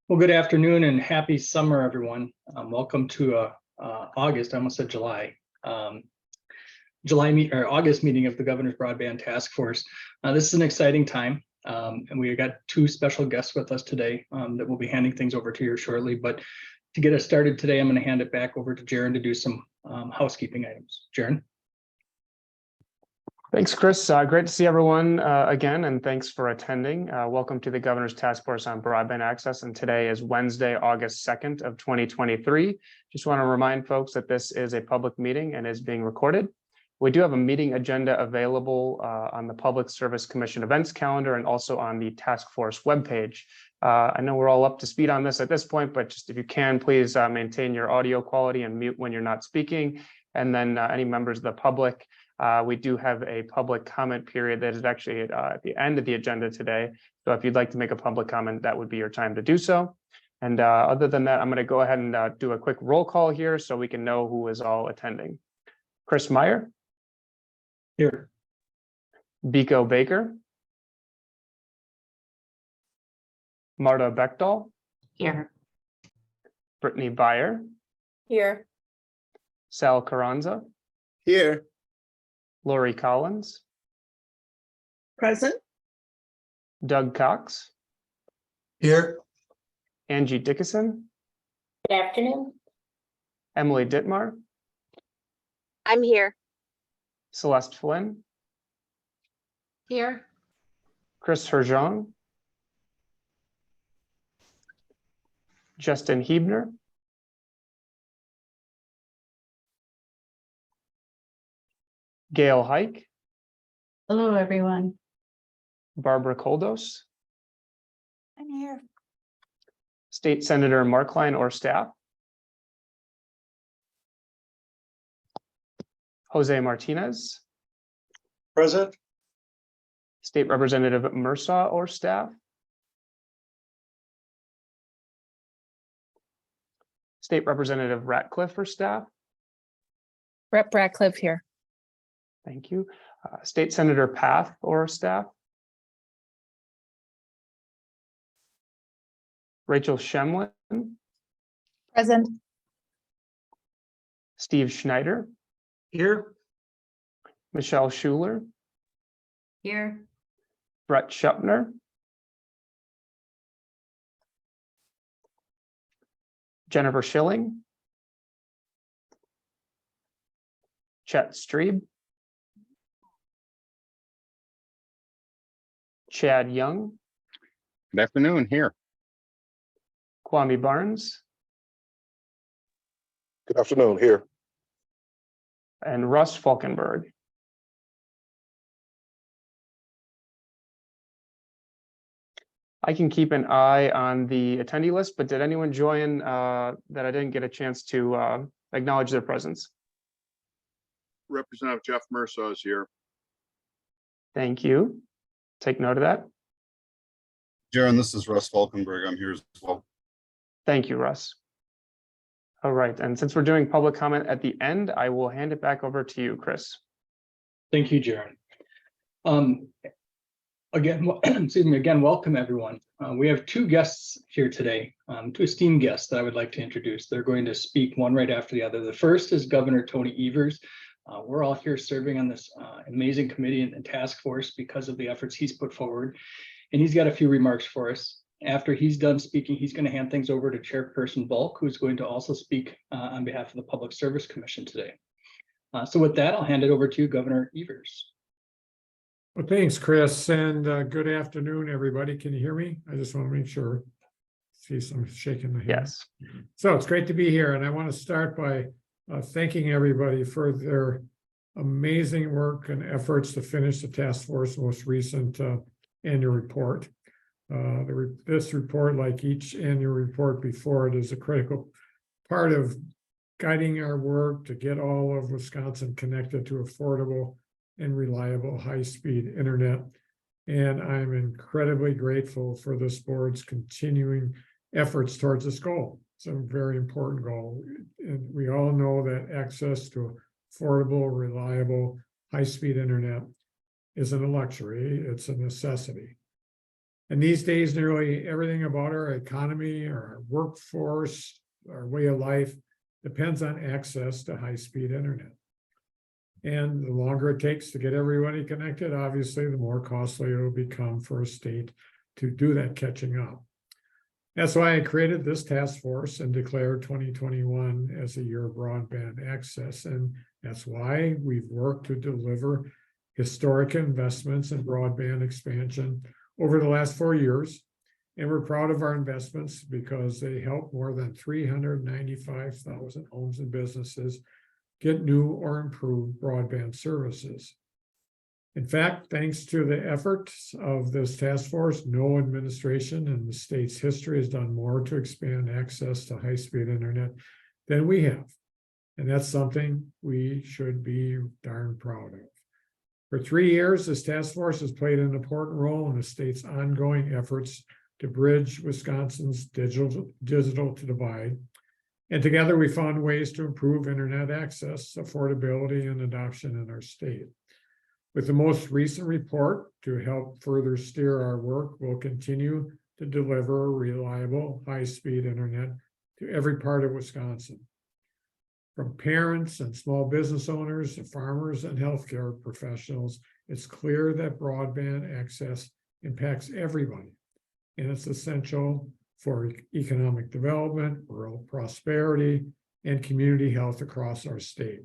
Well, good afternoon and happy summer, everyone. Welcome to August, I almost said July. August meeting of the Governor's Broadband Task Force. This is an exciting time, and we got two special guests with us today that we'll be handing things over to you shortly. But to get us started today, I'm going to hand it back over to Jaron to do some housekeeping items. Jaron. Thanks, Chris. Great to see everyone again, and thanks for attending. Welcome to the Governor's Task Force on Broadband Access, and today is Wednesday, August 2nd of 2023. Just want to remind folks that this is a public meeting and is being recorded. We do have a meeting agenda available on the Public Service Commission events calendar and also on the Task Force webpage. I know we're all up to speed on this at this point, but just if you can, please maintain your audio quality and mute when you're not speaking. And then any members of the public, we do have a public comment period that is actually at the end of the agenda today. So if you'd like to make a public comment, that would be your time to do so. And other than that, I'm going to go ahead and do a quick roll call here so we can know who is all attending. Chris Meyer. Here. Biko Baker. Marta Bechdahl. Here. Brittany Beyer. Here. Sal Carranza. Here. Lori Collins. Present. Doug Cox. Here. Angie Dickinson. Good afternoon. Emily Dittmar. I'm here. Celeste Flynn. Here. Chris Herjong. Justin Hebner. Gail Hike. Hello, everyone. Barbara Koldos. I'm here. State Senator Markline or staff. Jose Martinez. Present. State Representative Mursaw or staff. State Representative Ratcliffe or staff. Rep Ratcliffe here. Thank you. State Senator Path or staff. Rachel Shemlin. Present. Steve Schneider. Here. Michelle Schuler. Here. Brett Schupner. Jennifer Schilling. Chet Streeb. Chad Young. Good afternoon, here. Kwame Barnes. Good afternoon. Here. And Russ Falkenberg. I can keep an eye on the attendee list, but did anyone join that I didn't get a chance to acknowledge their presence? Representative Jeff Mursaw is here. Thank you. Take note of that. Jaron, this is Russ Falkenberg. I'm here as well. Thank you, Russ. All right, and since we're doing public comment at the end, I will hand it back over to you, Chris. Thank you, Jaron. Again, welcome everyone. We have two guests here today, two esteemed guests that I would like to introduce. They're going to speak one right after the other. The first is Governor Tony Evers. We're all here serving on this amazing committee and task force because of the efforts he's put forward. And he's got a few remarks for us. After he's done speaking, he's going to hand things over to Chairperson Bulk, who's going to also speak on behalf of the Public Service Commission today. So with that, I'll hand it over to you, Governor Evers. Well, thanks, Chris, and good afternoon, everybody. Can you hear me? I just want to make sure. See some shaking the head. Yes. So it's great to be here, and I want to start by thanking everybody for their amazing work and efforts to finish the task force most recent annual report. This report, like each annual report before it, is a critical part of guiding our work to get all of Wisconsin connected to affordable and reliable high-speed internet. And I'm incredibly grateful for this board's continuing efforts towards this goal. It's a very important goal. And we all know that access to affordable, reliable, high-speed internet isn't a luxury, it's a necessity. And these days, nearly everything about our economy, our workforce, our way of life depends on access to high-speed internet. And the longer it takes to get everybody connected, obviously, the more costly it will become for a state to do that catching up. That's why I created this task force and declared 2021 as a year of broadband access. And that's why we've worked to deliver historic investments in broadband expansion over the last 4 years. And we're proud of our investments because they help more than 395,000 homes and businesses get new or improved broadband services. In fact, thanks to the efforts of this task force, no administration in the state's history has done more to expand access to high-speed internet than we have. And that's something we should be darn proud of. For 3 years, this task force has played an important role in the state's ongoing efforts to bridge Wisconsin's digital divide. And together we found ways to improve internet access, affordability, and adoption in our state. With the most recent report to help further steer our work, we'll continue to deliver reliable, high-speed internet to every part of Wisconsin. From parents and small business owners to farmers and healthcare professionals, it's clear that broadband access impacts everybody, and it's essential for economic development, rural prosperity, and community health across our state.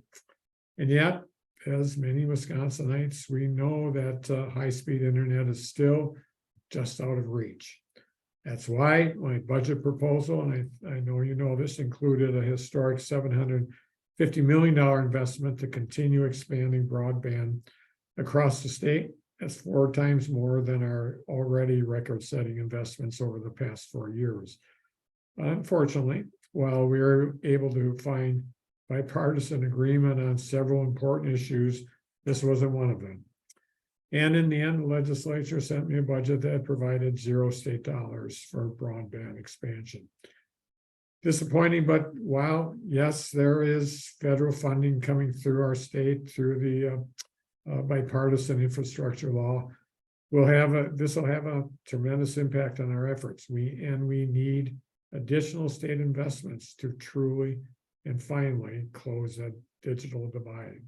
And yet, as many Wisconsinites, we know that high-speed internet is still just out of reach. That's why my budget proposal, and I know you know this, included a historic $750 million investment to continue expanding broadband across the state. That's 4 times more than our already record-setting investments over the past 4 years. Unfortunately, while we were able to find bipartisan agreement on several important issues, this wasn't one of them. And in the end, the legislature sent me a budget that provided 0 state dollars for broadband expansion. Disappointing, but while, yes, there is federal funding coming through our state through the bipartisan infrastructure law, this will have a tremendous impact on our efforts. We need additional state investments to truly and finally close that digital divide.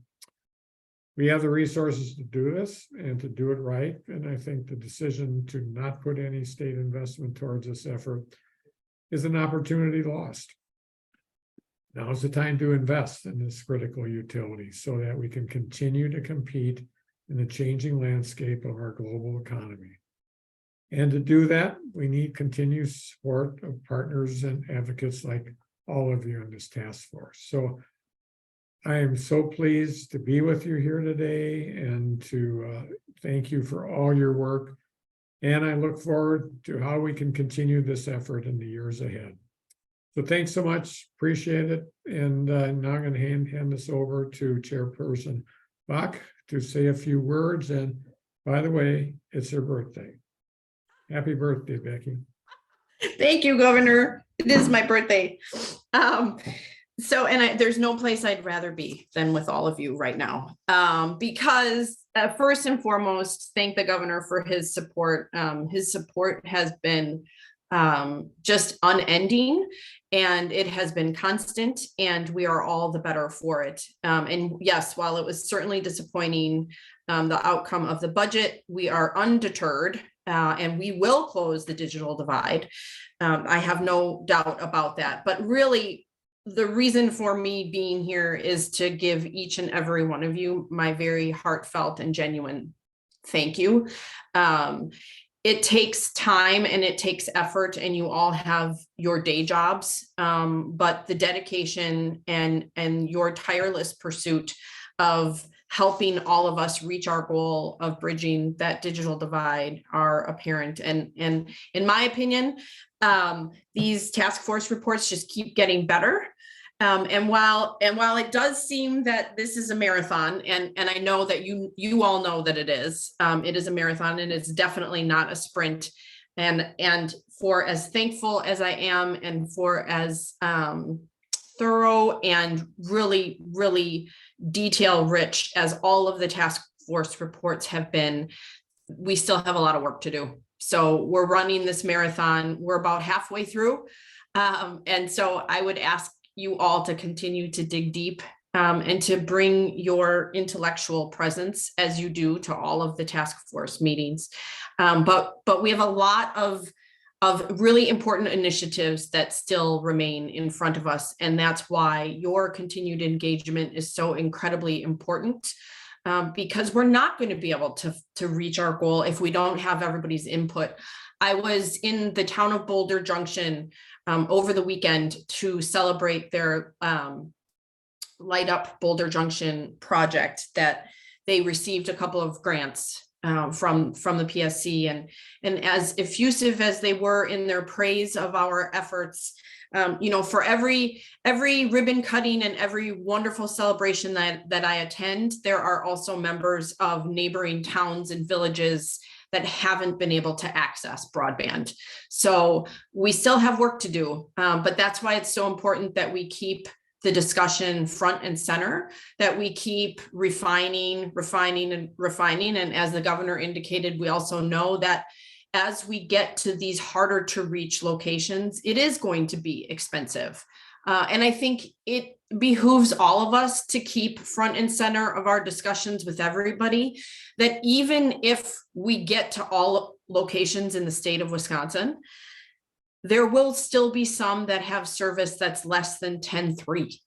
We have the resources to do this and to do it right. And I think the decision to not put any state investment towards this effort is an opportunity lost. Now is the time to invest in this critical utility so that we can continue to compete in the changing landscape of our global economy. And to do that, we need continued support of partners and advocates like all of you in this task force. So I am so pleased to be with you here today and to thank you for all your work. And I look forward to how we can continue this effort in the years ahead. So thanks so much, appreciate it. And now I'm going to hand this over to Chairperson Bach to say a few words. And by the way, it's her birthday. Happy birthday, Becky. Thank you, Governor. It is my birthday. There's no place I'd rather be than with all of you right now. Because first and foremost, thank the governor for his support. His support has been just unending, and it has been constant, and we are all the better for it. And yes, while it was certainly disappointing, the outcome of the budget, we are undeterred, and we will close the digital divide. I have no doubt about that. But really, the reason for me being here is to give each and every one of you my very heartfelt and genuine thank you. It takes time and it takes effort, and you all have your day jobs, but the dedication and your tireless pursuit of helping all of us reach our goal of bridging that digital divide are apparent. And in my opinion, these task force reports just keep getting better. And while it does seem that this is a marathon, and I know that you all know that it is a marathon, and it's definitely not a sprint. And for as thankful as I am, and for as thorough and really, really detail rich as all of the task force reports have been, we still have a lot of work to do. So we're running this marathon. We're about halfway through. And so I would ask you all to continue to dig deep and to bring your intellectual presence as you do to all of the task force meetings. But we have a lot of really important initiatives that still remain in front of us. And that's why your continued engagement is so incredibly important, because we're not going to be able to reach our goal if we don't have everybody's input. I was in the town of Boulder Junction over the weekend to celebrate their Light Up Boulder Junction project that they received a couple of grants from the PSC, and as effusive as they were in their praise of our efforts, you know, for every ribbon cutting and every wonderful celebration that I attend, there are also members of neighboring towns and villages that haven't been able to access broadband. So we still have work to do, but that's why it's so important that we keep the discussion front and center, that we keep refining. And as the governor indicated, we also know that as we get to these harder to reach locations, it is going to be expensive. And I think it behooves all of us to keep front and center of our discussions with everybody, that even if we get to all locations in the state of Wisconsin, there will still be some that have service that's less than 10.3.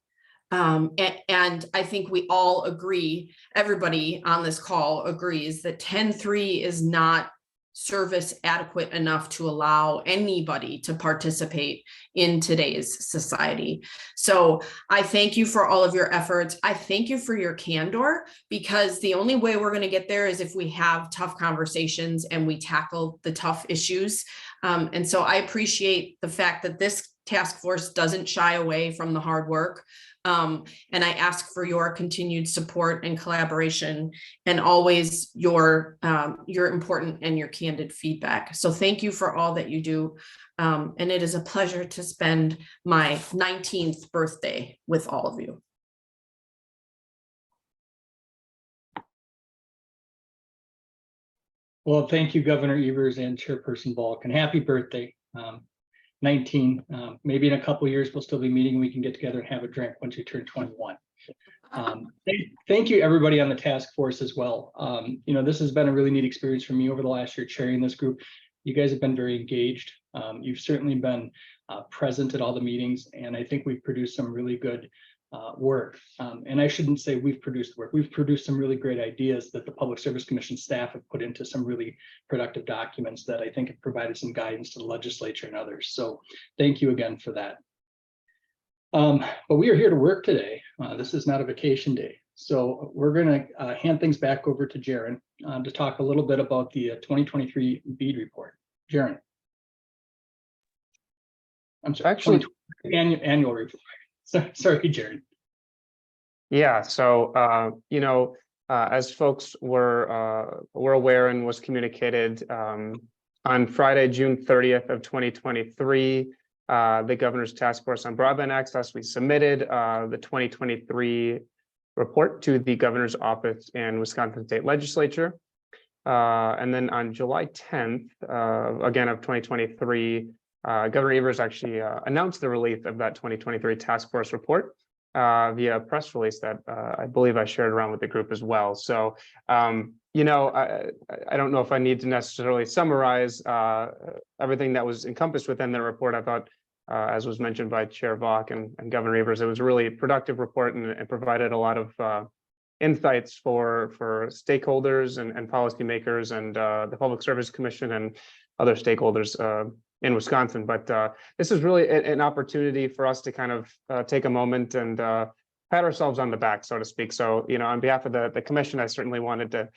And I think we all agree, everybody on this call agrees that 10.3 is not service adequate enough to allow anybody to participate in today's society. So I thank you for all of your efforts. I thank you for your candor, because the only way we're going to get there is if we have tough conversations and we tackle the tough issues. And so I appreciate the fact that this task force doesn't shy away from the hard work. And I ask for your continued support and collaboration, and always your important and your candid feedback. So thank you for all that you do. And it is a pleasure to spend my 19th birthday with all of you. Well, thank you, Governor Evers and Chairperson Balk, and happy birthday. 19, maybe in a couple of years, we'll still be meeting. We can get together and have a drink once you turn 21. Thank you, everybody on the task force as well. You know, this has been a really neat experience for me over the last year chairing this group. You guys have been very engaged. You've certainly been present at all the meetings, and I think we've produced some really good work. And I shouldn't say we've produced work. We've produced some really great ideas that the Public Service Commission staff have put into some really productive documents that I think have provided some guidance to the legislature and others. So thank you again for that. But we are here to work today. This is not a vacation day. So we're going to hand things back over to Jaron to talk a little bit about the 2023 BEAD report. Jaron. I'm sorry, Actually, annual report. Sorry, Jaron. Yeah, so you know, as folks were aware and was communicated on Friday, June 30th of 2023, the Governor's Task Force on Broadband Access, we submitted the 2023 report to the Governor's Office and Wisconsin State Legislature. And then on July 10th, again of 2023, Governor Evers actually announced the release of that 2023 task force report via a press release that I believe I shared around with the group as well. So, you know, I don't know if I need to necessarily summarize everything that was encompassed within the report. I thought, as was mentioned by Chair Vaughn and Governor Evers, it was a really productive report and provided a lot of insights for stakeholders and policymakers and the Public Service Commission and other stakeholders in Wisconsin. But this is really an opportunity for us to kind of take a moment and pat ourselves on the back, so to speak. So, you know, on behalf of the commission, I certainly wanted to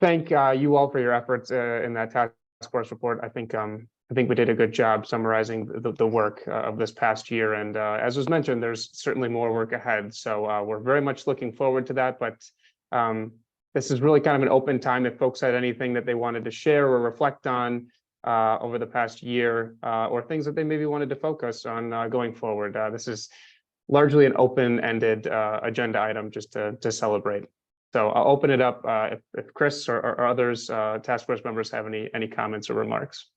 thank you all for your efforts in that task force report. I think we did a good job summarizing the work of this past year. And as was mentioned, there's certainly more work ahead. So we're very much looking forward to that. But this is really kind of an open time if folks had anything that they wanted to share or reflect on over the past year, or things that they maybe wanted to focus on going forward. This is largely an open-ended agenda item just to celebrate. So I'll open it up if Chris or others, task force members have any comments or remarks.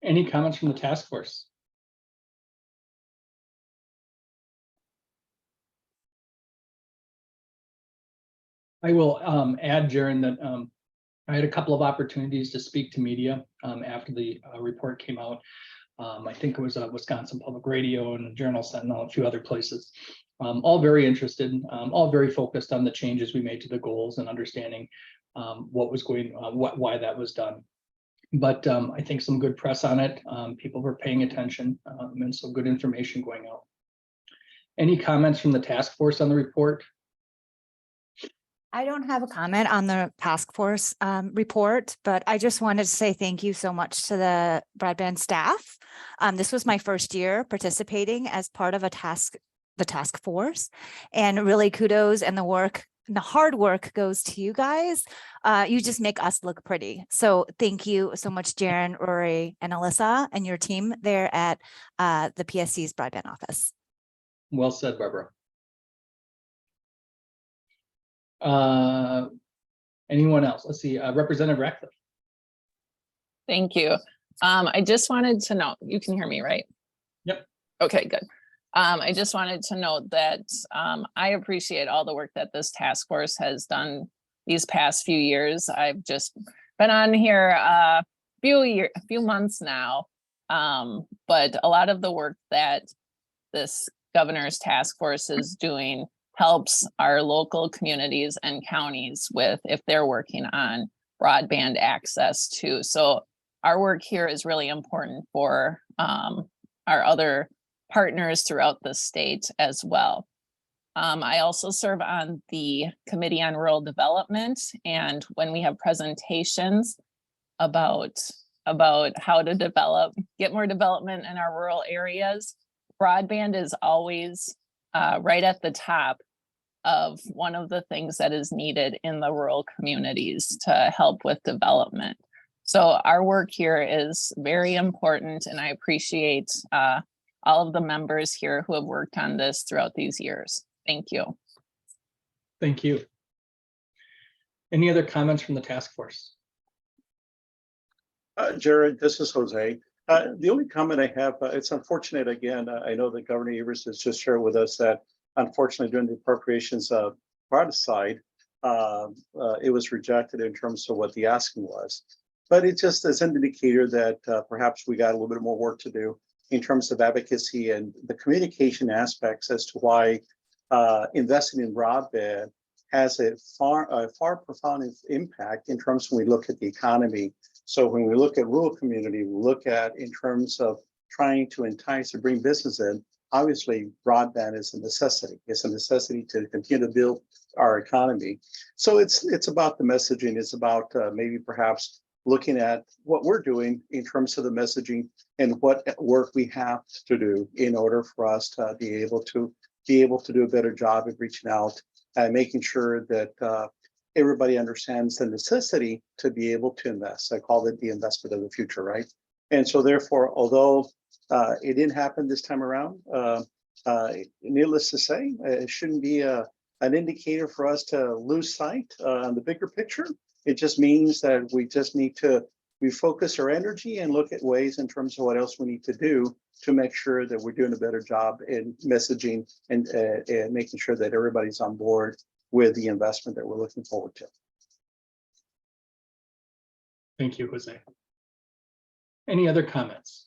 Any comments from the task force? I will add, Jaron, that I had a couple of opportunities to speak to media after the report came out. I think it was Wisconsin Public Radio and Journal Sentinel, a few other places. All very interested, all very focused on the changes we made to the goals and understanding what was going, why that was done. But I think some good press on it. People were paying attention, and so good information going out. Any comments from the task force on the report? I don't have a comment on the task force report, but I just wanted to say thank you so much to the broadband staff. This was my first year participating as part of the task force, and really kudos, and the hard work goes to you guys. You just make us look pretty. So thank you so much, Jaron, Rory, and Alyssa, and your team there at the PSC's broadband office. Well said, Barbara. Anyone else? Let's see, Representative Ratcliffe. Thank you. I just wanted to know, you can hear me, right? Yep. Okay, good. I just wanted to note that I appreciate all the work that this task force has done these past few years. I've just been on here a few months now, but a lot of the work that this governor's task force is doing helps our local communities and counties with if they're working on broadband access too. So our work here is really important for our other partners throughout the state as well. I also serve on the Committee on Rural Development, and when we have presentations about how to get more development in our rural areas, broadband is always right at the top of one of the things that is needed in the rural communities to help with development. So our work here is very important, and I appreciate all of the members here who have worked on this throughout these years. Thank you. Thank you. Any other comments from the task force? Jared, this is Jose. The only comment I have, it's unfortunate again, I know that Governor Evers has just shared with us that unfortunately during the appropriations brought aside, it was rejected in terms of what the asking was. But it just is an indicator that perhaps we got a little bit more work to do in terms of advocacy and the communication aspects as to why investing in broadband has a far profound impact in terms when we look at the economy. So when we look at rural community, we look at in terms of trying to entice or bring business in, obviously broadband is a necessity. It's a necessity to continue to build our economy. So it's about the messaging. It's about maybe perhaps looking at what we're doing in terms of the messaging and what work we have to do in order for us to be able to do a better job of reaching out and making sure that everybody understands the necessity to be able to invest. I call it the investment of the future, right? And so therefore, although it didn't happen this time around, needless to say, it shouldn't be an indicator for us to lose sight on the bigger picture. It just means that we just need to refocus our energy and look at ways in terms of what else we need to do to make sure that we're doing a better job in messaging and making sure that everybody's on board with the investment that we're looking forward to. Thank you, Jose. Any other comments?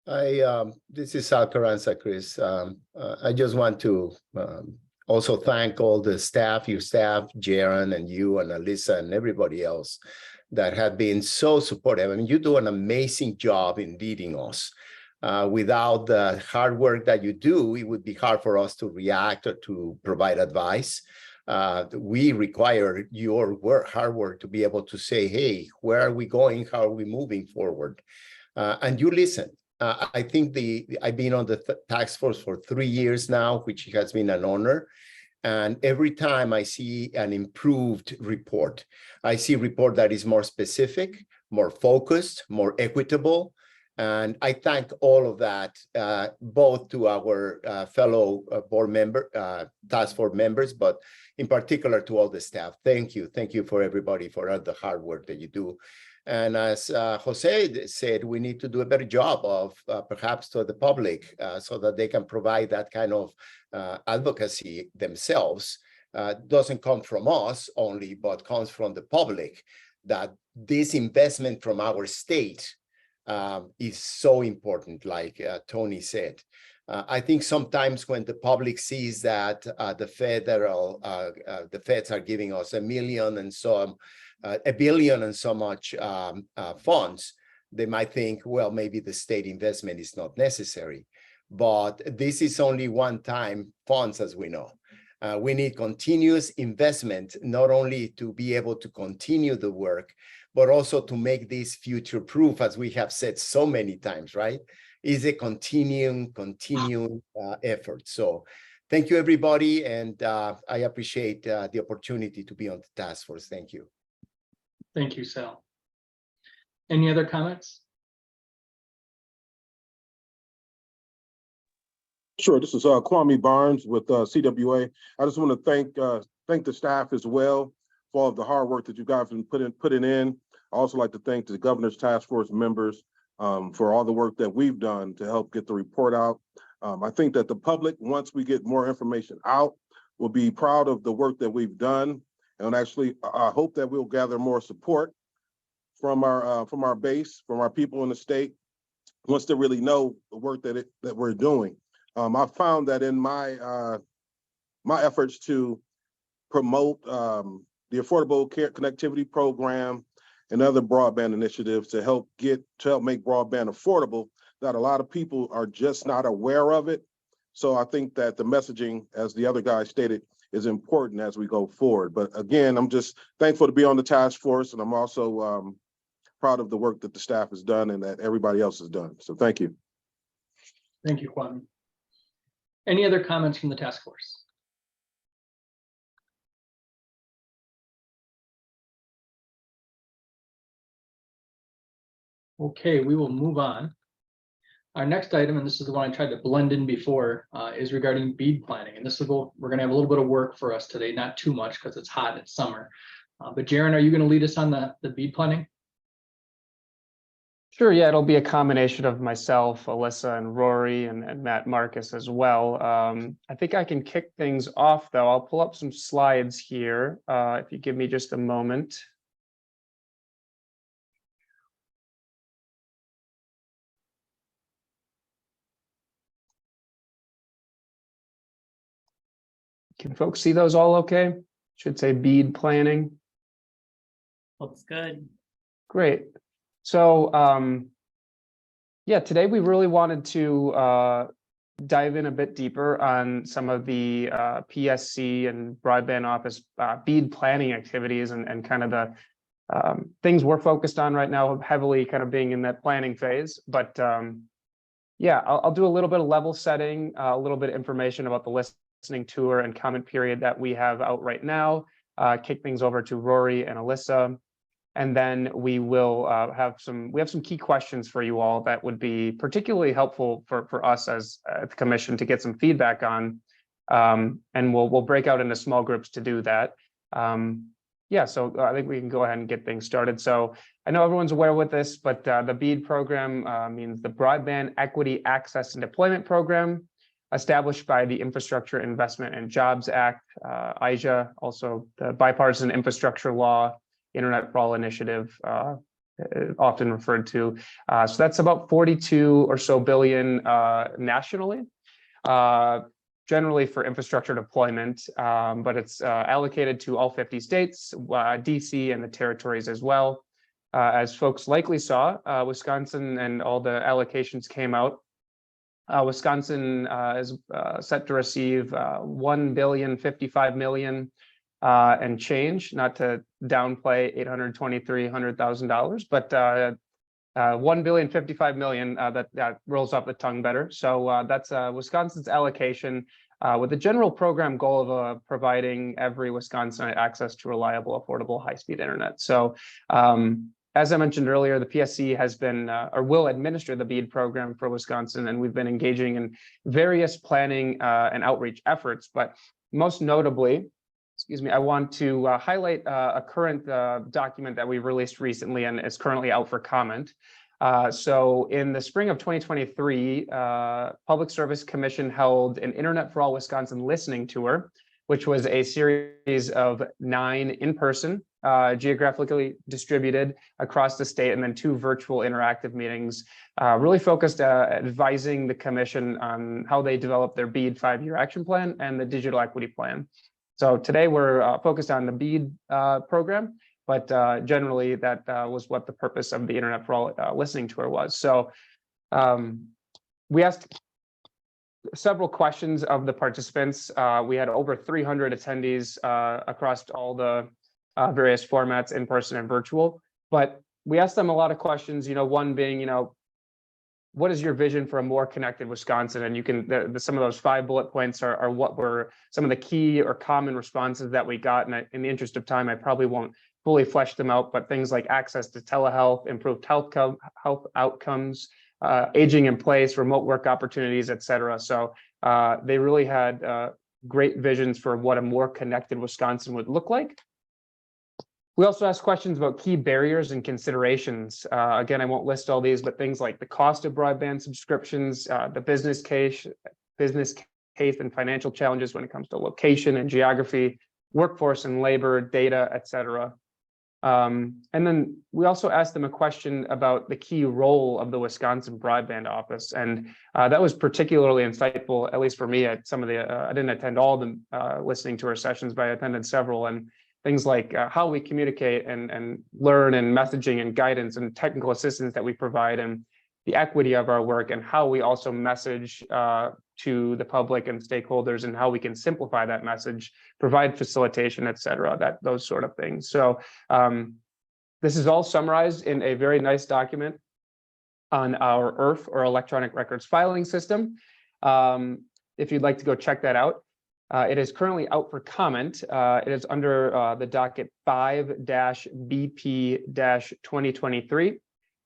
This is Sal Carranza, Chris. I just want to also thank all the staff, your staff, Jaron and you and Alyssa and everybody else that have been so supportive. I mean, you do an amazing job in leading us. Without the hard work that you do, it would be hard for us to react or to provide advice. We require your hard work to be able to say, hey, where are we going? How are we moving forward? And you listen. I think I've been on the task force for 3 years now, which has been an honor. And every time I see an improved report, I see a report that is more specific, more focused, more equitable, And I thank all of that, both to our fellow board member, task force members, but in particular to all the staff. Thank you. Thank you for everybody for all the hard work that you do. And as Jose said, we need to do a better job of perhaps to the public so that they can provide that kind of advocacy themselves. Doesn't come from us only, but comes from the public, that this investment from our state is so important, like Tony said. I think sometimes when the public sees that the feds are giving us $1 million and so $1 billion and so much funds, they might think, well, maybe the state investment is not necessary. But this is only one-time funds, as we know. We need continuous investment, not only to be able to continue the work, but also to make this future-proof, as we have said so many times, right? Is a continuing effort. So thank you, everybody. And I appreciate the opportunity to be on the task force. Thank you. Thank you, Sal. Any other comments? Sure. This is Kwame Barnes with CWA. I just want to thank the staff as well for all of the hard work that you guys have been putting in. I also like to thank the governor's task force members for all the work that we've done to help get the report out. I think that the public, once we get more information out, will be proud of the work that we've done. And actually, I hope that we'll gather more support from our base, from our people in the state, once they really know the work that we're doing. I found that in my efforts to promote the Affordable Care Connectivity Program and other broadband initiatives to help make broadband affordable, that a lot of people are just not aware of it. So I think that the messaging, as the other guy stated, is important as we go forward. But again, I'm just thankful to be on the task force, and I'm also proud of the work that the staff has done and that everybody else has done. So thank you. Thank you, Kwame. Any other comments from the task force? Okay, we will move on. Our next item, and this is the one I tried to blend in before, is regarding bead planning. And this will we're going to have a little bit of work for us today, not too much because it's hot and it's summer. But Jaron, are you going to lead us on the bead planning? Sure, yeah, it'll be a combination of myself, Alyssa, and Rory, and Matt Marcus as well. I think I can kick things off, though. I'll pull up some slides here, if you give me just a moment. Can folks see those all okay? Should say bead planning. Looks good. Great. So, yeah, today we really wanted to dive in a bit deeper on some of the PSC and broadband office bead planning activities and kind of the things we're focused on right now, heavily kind of being in that planning phase. But yeah, I'll do a little bit of level setting, a little bit of information about the listening tour and comment period that we have out right now, kick things over to Rory and Alyssa. And then we will have some key questions for you all that would be particularly helpful for us as the commission to get some feedback on. And we'll break out into small groups to do that. Yeah, so I think we can go ahead and get things started. So I know everyone's aware with this, but the BEAD program means the Broadband Equity Access and Deployment Program, established by the Infrastructure Investment and Jobs Act, IJA, also the Bipartisan Infrastructure Law, Internet for All Initiative, often referred to. So that's about 42 or so billion nationally, generally for infrastructure deployment, but it's allocated to all 50 states, DC and the territories as well. As folks likely saw, Wisconsin and all the allocations came out. Wisconsin is set to receive $1.055 billion and change, not to downplay $823,000, but $1.055 billion that rolls off the tongue better. So that's Wisconsin's allocation with the general program goal of providing every Wisconsinite access to reliable, affordable, high-speed internet. So as I mentioned earlier, the PSC has been or will administer the BEAD program for Wisconsin, and we've been engaging in various planning and outreach efforts. But most notably, excuse me, I want to highlight a current document that we released recently and is currently out for comment. So in the spring of 2023, Public Service Commission held an Internet for All Wisconsin listening tour, which was a series of 9 in-person, geographically distributed across the state, and then 2 virtual interactive meetings, really focused advising the commission on how they develop their BEAD 5-year action plan and the digital equity plan. So today we're focused on the BEAD program, but generally that was what the purpose of the Internet for All listening tour was. So we asked several questions of the participants. We had over 300 attendees across all the various formats, in person and virtual. But we asked them a lot of questions, one being, what is your vision for a more connected Wisconsin? And you can, some of those 5 bullet points are what were some of the key or common responses that we got. And in the interest of time, I probably won't fully flesh them out, but things like access to telehealth, improved health outcomes, aging in place, remote work opportunities, et cetera. So they really had great visions for what a more connected Wisconsin would look like. We also asked questions about key barriers and considerations. Again, I won't list all these, but things like the cost of broadband subscriptions, the business case and financial challenges when it comes to location and geography, workforce and labor, data, et cetera. And then we also asked them a question about the key role of the Wisconsin Broadband Office. And that was particularly insightful, at least for me, at some of the, I didn't attend all of them listening to our sessions, but I attended several. And things like how we communicate and learn, and messaging and guidance and technical assistance that we provide, and the equity of our work, and how we also message to the public and stakeholders, and how we can simplify that message, provide facilitation, et cetera, those sort of things. So this is all summarized in a very nice document on our ERF, or electronic records filing system. If you'd like to go check that out. It is currently out for comment. It is under the docket 5-BP-2023.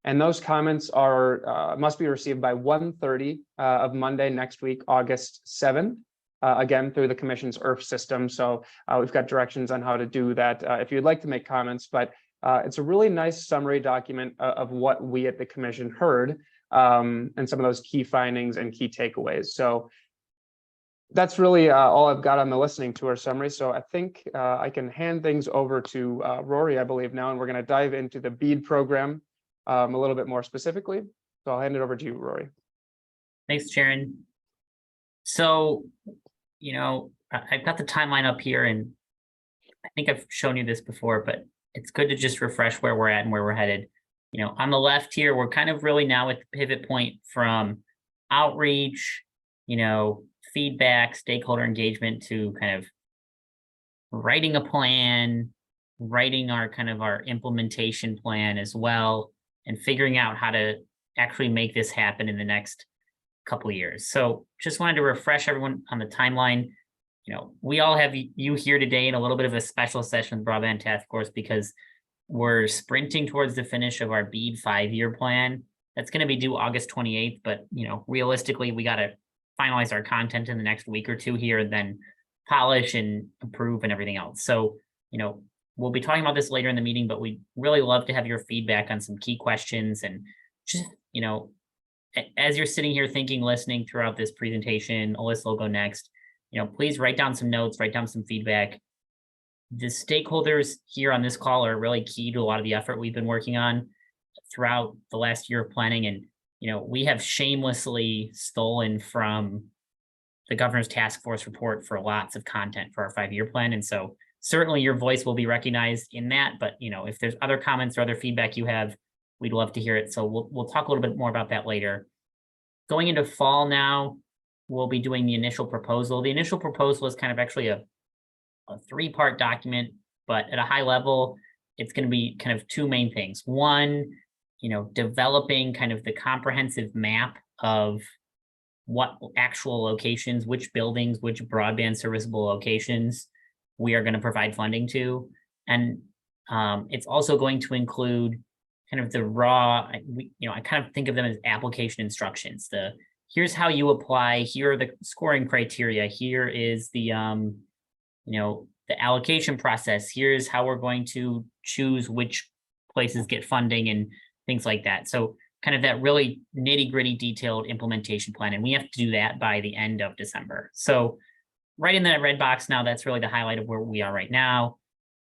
And those comments are must be received by 1:30 of Monday next week, August 7th, again, through the Commission's ERF system. So we've got directions on how to do that if you'd like to make comments, but it's a really nice summary document of what we at the Commission heard, and some of those key findings and key takeaways. So that's really all I've got on the listening tour summary. So I think I can hand things over to Rory, I believe now, and we're going to dive into the BEAD program a little bit more specifically. So I'll hand it over to you, Rory. Thanks, Sharon. So, I've got the timeline up here, and I think I've shown you this before, but it's good to just refresh where we're at and where we're headed. On the left here, we're kind of really now at the pivot point from outreach, feedback, stakeholder engagement, to kind of writing a plan, writing our implementation plan as well, and figuring out how to actually make this happen in the next couple of years. So just wanted to refresh everyone on the timeline. We all have you here today in a little bit of a special session with Broadband Task Force, because we're sprinting towards the finish of our BEAD 5-year plan. That's going to be due August 28th, but realistically, we got to finalize our content in the next week or two here, and then polish and approve and everything else. So, we'll be talking about this later in the meeting, but we'd really love to have your feedback on some key questions. And just, as you're sitting here thinking, listening throughout this presentation, Alyssa will go next, please write down some notes, write down some feedback. The stakeholders here on this call are really key to a lot of the effort we've been working on throughout the last year of planning. And we have shamelessly stolen from the governor's task force report for lots of content for our 5-year plan. And so certainly your voice will be recognized in that. But, if there's other comments or other feedback you have, we'd love to hear it. So we'll talk a little bit more about that later. Going into fall now, we'll be doing the initial proposal. The initial proposal is kind of actually a 3-part document, but at a high level, it's going to be kind of 2 main things. One, developing kind of the comprehensive map of what actual locations, which buildings, which broadband serviceable locations we are going to provide funding to. And it's also going to include kind of the raw, I kind of think of them as application instructions. Here's how you apply, here are the scoring criteria, here is the the allocation process, here's how we're going to choose which places get funding and things like that. So kind of that really nitty-gritty detailed implementation plan. And we have to do that by the end of December. So right in that red box now, that's really the highlight of where we are right now.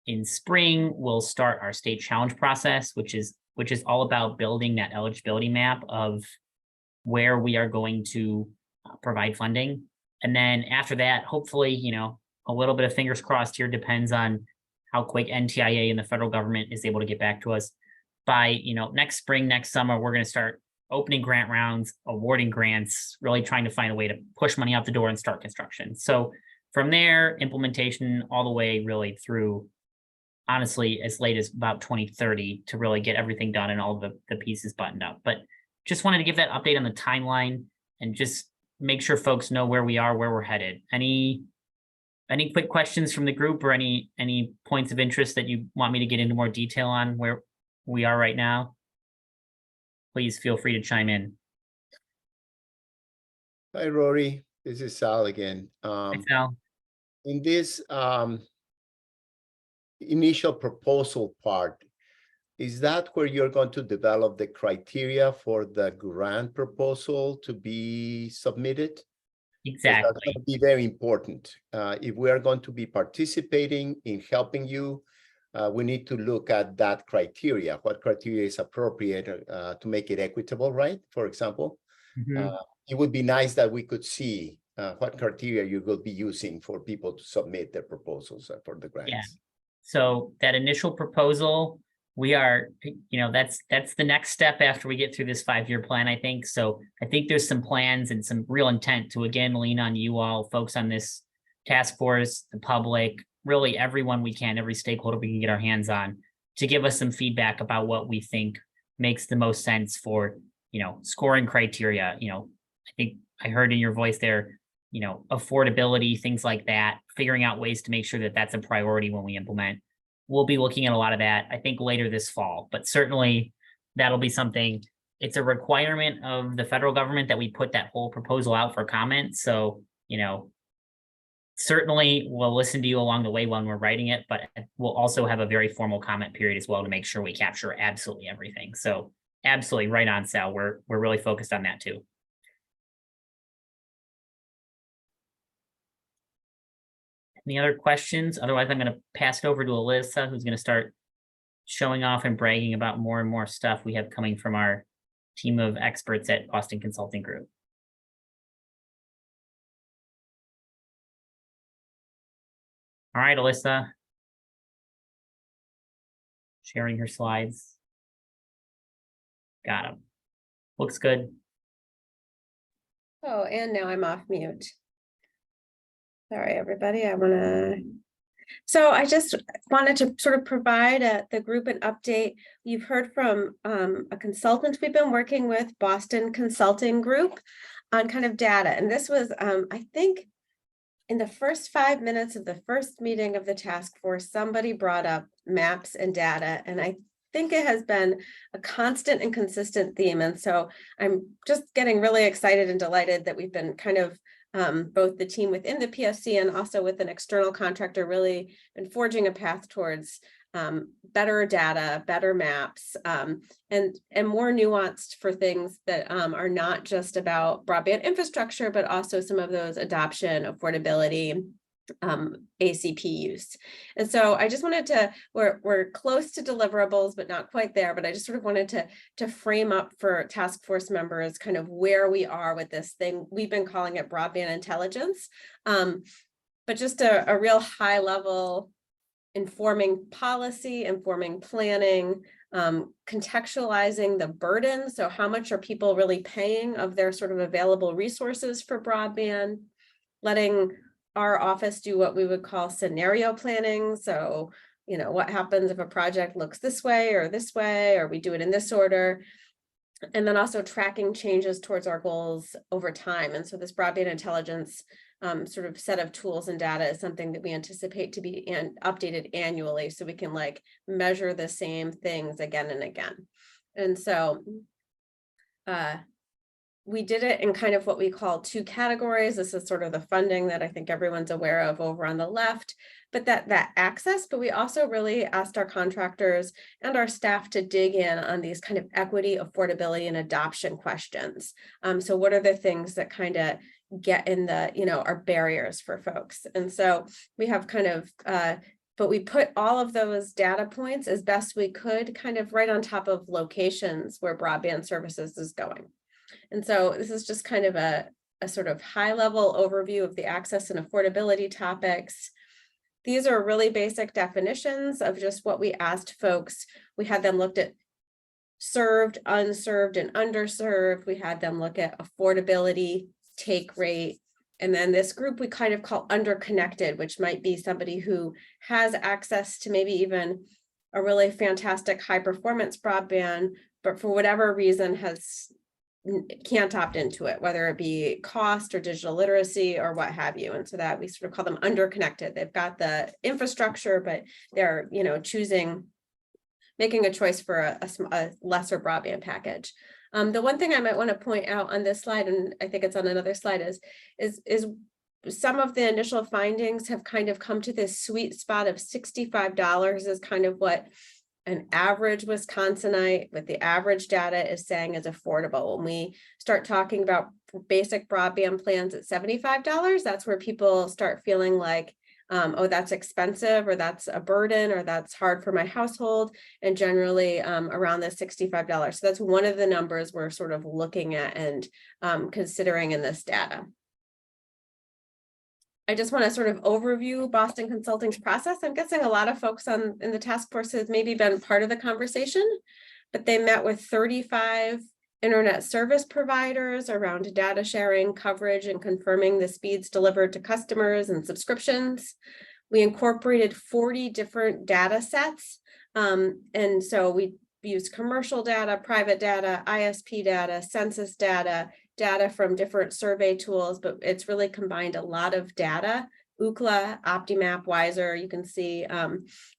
In spring, we'll start our state challenge process, which is all about building that eligibility map of where we are going to provide funding. And then after that, hopefully, a little bit of fingers crossed here, depends on how quick NTIA and the federal government is able to get back to us. By, next spring, next summer, we're going to start opening grant rounds, awarding grants, really trying to find a way to push money out the door and start construction. So from there, implementation all the way really through, honestly, as late as about 2030 to really get everything done and all the pieces buttoned up. But just wanted to give that update on the timeline and just make sure folks know where we are, where we're headed. Any quick questions from the group or any points of interest that you want me to get into more detail on where we are right now? Please feel free to chime in. Hi, Rory. This is Sal again. Thanks, Al. In this initial proposal part, is that where you're going to develop the criteria for the grant proposal to be submitted? Exactly. That's going to be very important. If we are going to be participating in helping you, we need to look at that criteria. What criteria is appropriate to make it equitable, right? For example, it would be nice that we could see what criteria you will be using for people to submit their proposals for the grants. Yeah. So that initial proposal, we are, that's the next step after we get through this 5-year plan, I think. So I think there's some plans and some real intent to, again, lean on you all, folks on this task force, the public, really everyone we can, every stakeholder we can get our hands on, to give us some feedback about what we think makes the most sense for, scoring criteria. I think I heard in your voice there, affordability, things like that, figuring out ways to make sure that that's a priority when we implement. We'll be looking at a lot of that, I think, later this fall, but certainly that'll be something. It's a requirement of the federal government that we put that whole proposal out for comment. So, certainly we'll listen to you along the way when we're writing it, but we'll also have a very formal comment period as well to make sure we capture absolutely everything. So absolutely right on, Sal. We're really focused on that too. Any other questions? Otherwise, I'm going to pass it over to Alyssa, who's going to start showing off and bragging about more and more stuff we have coming from our team of experts at Boston Consulting Group. All right, Alyssa. Sharing her slides. Got them. Looks good. Oh, and now I'm off mute. Sorry, everybody. So I just wanted to sort of provide the group an update. You've heard from a consultant we've been working with, Boston Consulting Group, on kind of data. And this was, I think, in the first 5 minutes of the first meeting of the task force, somebody brought up maps and data. And I think it has been a constant and consistent theme. And so I'm just getting really excited and delighted that we've been kind of both the team within the PSC and also with an external contractor really been forging a path towards better data, better maps, and more nuanced for things that are not just about broadband infrastructure, but also some of those adoption, affordability, ACP use. And so I just wanted to, we're close to deliverables, but not quite there, but I just sort of wanted to frame up for task force members kind of where we are with this thing. We've been calling it broadband intelligence, but just a real high level informing policy, informing planning, contextualizing the burden. So how much are people really paying of their sort of available resources for broadband, letting our office do what we would call scenario planning. So, what happens if a project looks this way, or we do it in this order, and then also tracking changes towards our goals over time. And so this broadband intelligence sort of set of tools and data is something that we anticipate to be updated annually, so we can measure the same things again and again. And so we did it in kind of what we call two categories. This is sort of the funding that I think everyone's aware of over on the left, but that access, but we also really asked our contractors and our staff to dig in on these kind of equity, affordability, and adoption questions. So what are the things that kind of get in the, are barriers for folks? And so we have kind of, but we put all of those data points as best we could kind of right on top of locations where broadband services is going. And so this is just kind of a sort of high level overview of the access and affordability topics. These are really basic definitions of just what we asked folks. We had them looked at served, unserved, and underserved. We had them look at affordability, take rate. And then this group we kind of call underconnected, which might be somebody who has access to maybe even a really fantastic high performance broadband, but for whatever reason can't opt into it, whether it be cost or digital literacy or what have you. And so that we sort of call them underconnected. They've got the infrastructure, but they're, making a choice for a lesser broadband package. The one thing I might want to point out on this slide, and I think it's on another slide, is some of the initial findings have kind of come to this sweet spot of $65 is kind of what an average Wisconsinite with the average data is saying is affordable. When we start talking about basic broadband plans at $75, that's where people start feeling like, oh, that's expensive, or that's a burden, or that's hard for my household, and generally around the $65. So that's one of the numbers we're sort of looking at and considering in this data. I just want to sort of overview Boston Consulting's process. I'm guessing a lot of folks in the task force has maybe been part of the conversation, but they met with 35 internet service providers around data sharing, coverage, and confirming the speeds delivered to customers and subscriptions. We incorporated 40 different data sets. And so we used commercial data, private data, ISP data, census data, data from different survey tools, but it's really combined a lot of data, Ookla, OptiMap, Wiser. You can see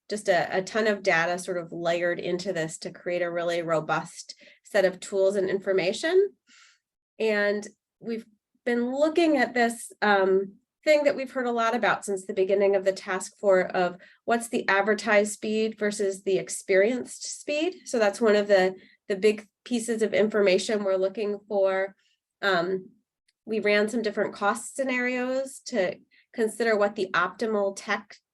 just a ton of data sort of layered into this to create a really robust set of tools and information. And we've been looking at this thing that we've heard a lot about since the beginning of the task force of what's the advertised speed versus the experienced speed. So that's one of the big pieces of information we're looking for. We ran some different cost scenarios to consider what the optimal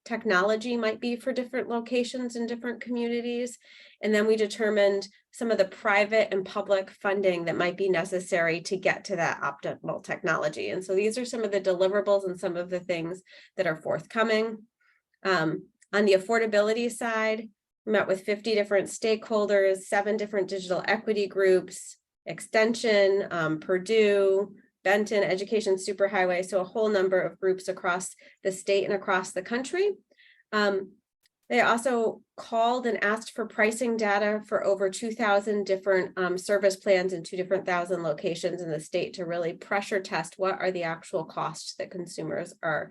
technology might be for different locations in different communities. And then we determined some of the private and public funding that might be necessary to get to that optimal technology. And so these are some of the deliverables and some of the things that are forthcoming. On the affordability side, we met with 50 different stakeholders, 7 different digital equity groups, Extension, Purdue, Benton, Education Superhighway, so a whole number of groups across the state and across the country. They also called and asked for pricing data for over 2,000 different service plans in 2,000 locations in the state to really pressure test what are the actual costs that consumers are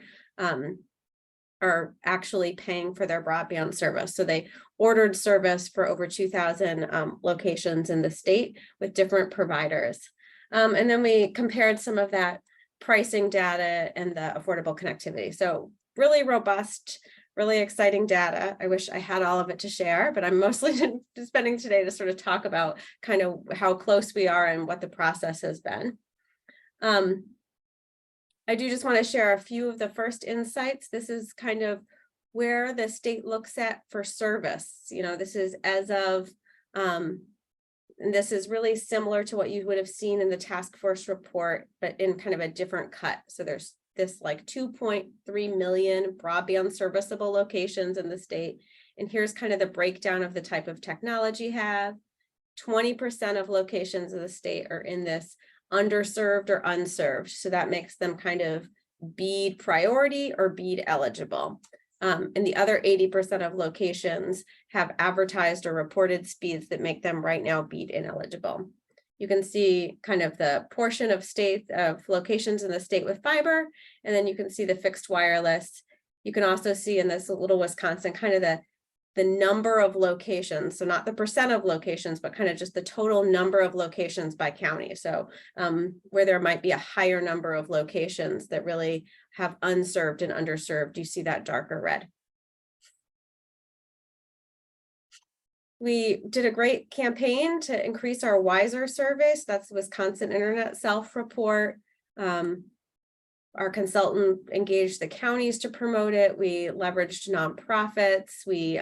actually paying for their broadband service. So they ordered service for over 2,000 locations in the state with different providers. And then we compared some of that pricing data and the affordable connectivity. So really robust, really exciting data. I wish I had all of it to share, but I'm mostly spending today to sort of talk about kind of how close we are and what the process has been. I do just want to share a few of the first insights. This is kind of where the state looks at for service. This is as of, and this is really similar to what you would have seen in the task force report, but in kind of a different cut. So there's this like 2.3 million broadband serviceable locations in the state. And here's kind of the breakdown of the type of technology you have. 20% of locations in the state are in this underserved or unserved. So that makes them kind of BEAD priority or BEAD eligible. And the other 80% of locations have advertised or reported speeds that make them right now BEAD ineligible. You can see kind of the portion of locations in the state with fiber, and then you can see the fixed wireless. You can also see in this little Wisconsin, kind of the number of locations, so not the percent of locations, but kind of just the total number of locations by county. So where there might be a higher number of locations that really have unserved and underserved, you see that darker red. We did a great campaign to increase our Wiser survey. So that's the Wisconsin Internet Self-Report. Our consultant engaged the counties to promote it. We leveraged nonprofits. We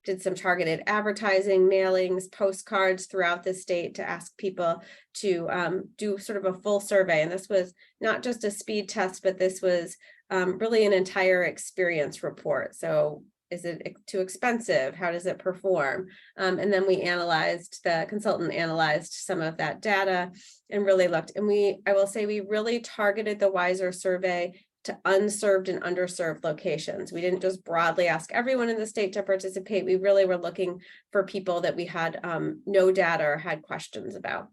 did some targeted advertising, mailings, postcards throughout the state to ask people to do sort of a full survey. And this was not just a speed test, but this was really an entire experience report. So is it too expensive? How does it perform? And then the consultant analyzed some of that data and really looked. And I will say we really targeted the Wiser survey to unserved and underserved locations. We didn't just broadly ask everyone in the state to participate. We really were looking for people that we had no data or had questions about.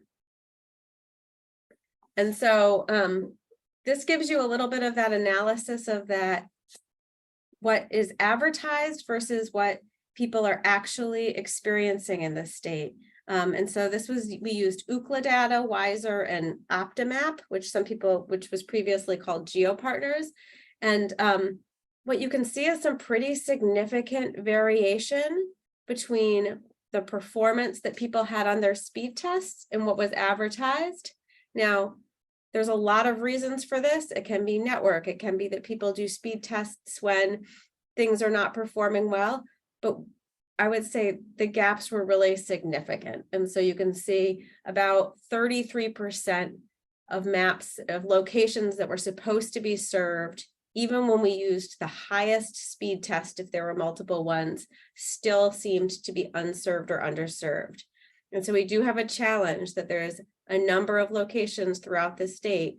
And so this gives you a little bit of that analysis of that, what is advertised versus what people are actually experiencing in the state. And so we used Ookla data, Wiser, and Optimap, which was previously called GeoPartners. And what you can see is some pretty significant variation between the performance that people had on their speed tests and what was advertised. Now, there's a lot of reasons for this. It can be network. It can be that people do speed tests when things are not performing well, but I would say the gaps were really significant. And so you can see about 33% of maps of locations that were supposed to be served, even when we used the highest speed test, if there were multiple ones, still seemed to be unserved or underserved. And so we do have a challenge that there is a number of locations throughout the state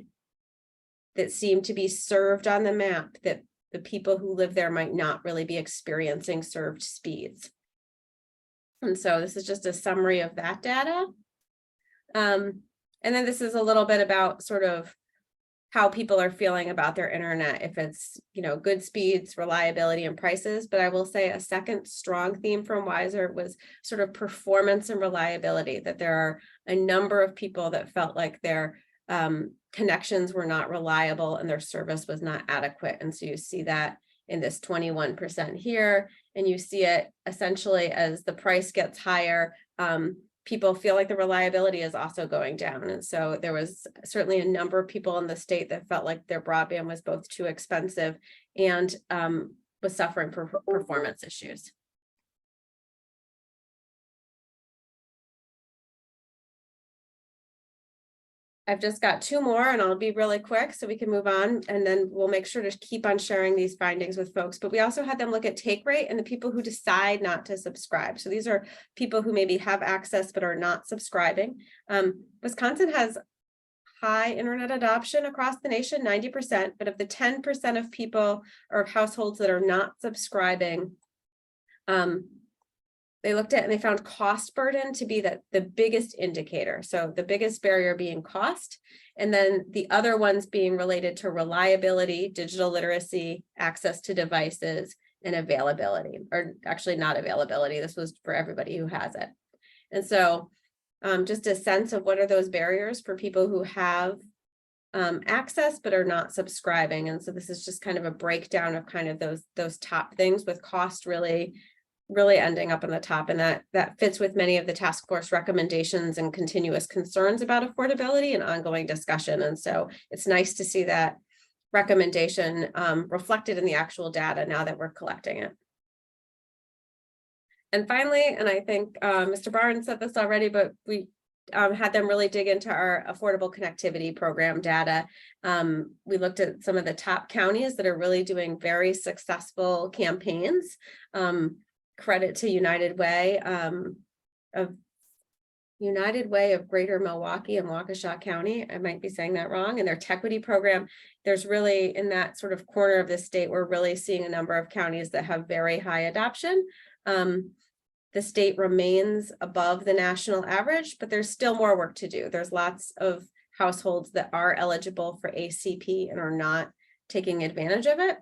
that seem to be served on the map that the people who live there might not really be experiencing served speeds. And so this is just a summary of that data. And then this is a little bit about sort of how people are feeling about their internet, if it's, good speeds, reliability, and prices. But I will say a second strong theme from Wiser was sort of performance and reliability, that there are a number of people that felt like their connections were not reliable and their service was not adequate. And so you see that in this 21% here, and you see it essentially as the price gets higher, people feel like the reliability is also going down. And so there was certainly a number of people in the state that felt like their broadband was both too expensive and was suffering from performance issues. I've just got two more and I'll be really quick so we can move on, and then we'll make sure to keep on sharing these findings with folks. But we also had them look at take rate and the people who decide not to subscribe. So these are people who maybe have access but are not subscribing. Wisconsin has high internet adoption across the nation, 90%, but of the 10% of people or households that are not subscribing, they looked at and they found cost burden to be the biggest indicator. So the biggest barrier being cost, and then the other ones being related to reliability, digital literacy, access to devices, and availability, or actually not availability. This was for everybody who has it. And so just a sense of what are those barriers for people who have access but are not subscribing. And so this is just kind of a breakdown of kind of those top things, with cost really ending up on the top. And that fits with many of the task force recommendations and continuous concerns about affordability and ongoing discussion. And so it's nice to see that recommendation reflected in the actual data now that we're collecting it. And finally, and I think Mr. Barnes said this already, but we had them really dig into our affordable connectivity program data. We looked at some of the top counties that are really doing very successful campaigns. Credit to United Way of Greater Milwaukee and Waukesha County. I might be saying that wrong. And their Tequity program, there's really, in that sort of corner of the state, we're really seeing a number of counties that have very high adoption. The state remains above the national average, but there's still more work to do. There's lots of households that are eligible for ACP and are not taking advantage of it.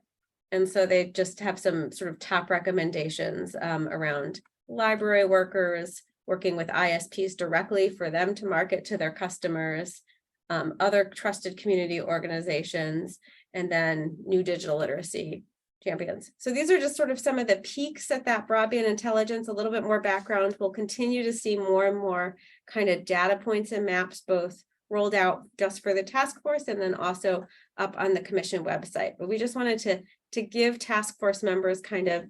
And so they just have some sort of top recommendations around library workers, working with ISPs directly for them to market to their customers, other trusted community organizations, and then new digital literacy champions. So these are just sort of some of the peaks at that broadband intelligence, a little bit more background. We'll continue to see more and more kind of data points and maps, both rolled out just for the task force and then also up on the commission website. But we just wanted to give task force members kind of